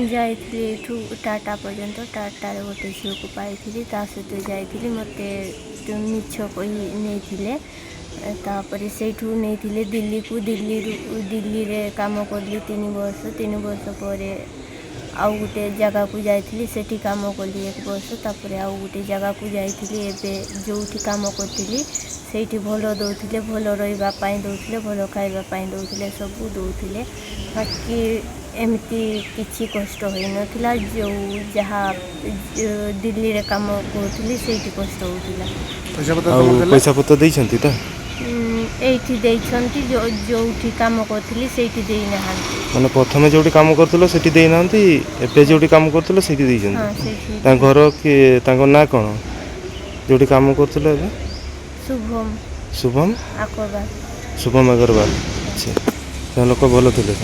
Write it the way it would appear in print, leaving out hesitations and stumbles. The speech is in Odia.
ଯାଇଥିଲି ଏଠୁ ଟାଟା ପର୍ଯ୍ୟନ୍ତ ଟାଟାରେ ଗୋଟେ ଝିଅକୁ ପାଇଥିଲି ତା ସହିତ ଯାଇଥିଲି ମୋତେ ମିଛ କହି ନେଇଥିଲେ ତାପରେ ସେଇଠୁ ନେଇଥିଲେ ଦିଲ୍ଲୀକୁ ଦିଲ୍ଲୀରେ କାମ କଲି 3 ବର୍ଷ ପରେ ଆଉ ଗୋଟେ ଜାଗାକୁ ଯାଇଥିଲି ସେଠି କାମ କଲି 1 ବର୍ଷ ତାପରେ ଆଉ ଗୋଟେ ଜାଗାକୁ ଯାଇଥିଲି ଏବେ ଯେଉଁଠି କାମ କରିଥିଲି ସେଇଠି ଭଲ ଦେଉଥିଲେ ଭଲ ରହିବା ପାଇଁ ଦେଉଥିଲେ ଭଲ ଖାଇବା ପାଇଁ ଦେଉଥିଲେ ସବୁ ଦେଉଥିଲେ ବାକି ଏମିତି କିଛି କଷ୍ଟ ହୋଇନଥିଲା ଯାହା ଦିଲ୍ଲୀରେ କାମ କରୁଥିଲି ସେଇଠି କଷ୍ଟ ହେଉଥିଲା। ପଇସା ପତ୍ର ଦେଇଛନ୍ତି ତ ଏଇଠି ଦେଇଛନ୍ତି ଯେଉଁଠି କାମ କରୁଥିଲି ସେଇଠି ଦେଇନାହାନ୍ତି। ମାନେ ପ୍ରଥମେ ଯେଉଁଠି କାମ କରୁଥିଲ ସେଠି ଦେଇନାହାନ୍ତି ଏବେ ଯେଉଁଠି କାମ କରୁଥିଲ ସେଇଠି ଦେଇଛନ୍ତି। ହଁ ସେଇଠି ତାଙ୍କ ଘର କି ତାଙ୍କ ନାଁ କ'ଣ ଯେଉଁଠି କାମ କରୁଥିଲ ଏବେ? ଶୁଭମ ଶୁଭମ ଆକବାର। ଶୁଭମ ଅଗ୍ରୱାଲ। ଆଚ୍ଛା ସେ ଲୋକ ଭଲ ଥିଲେ।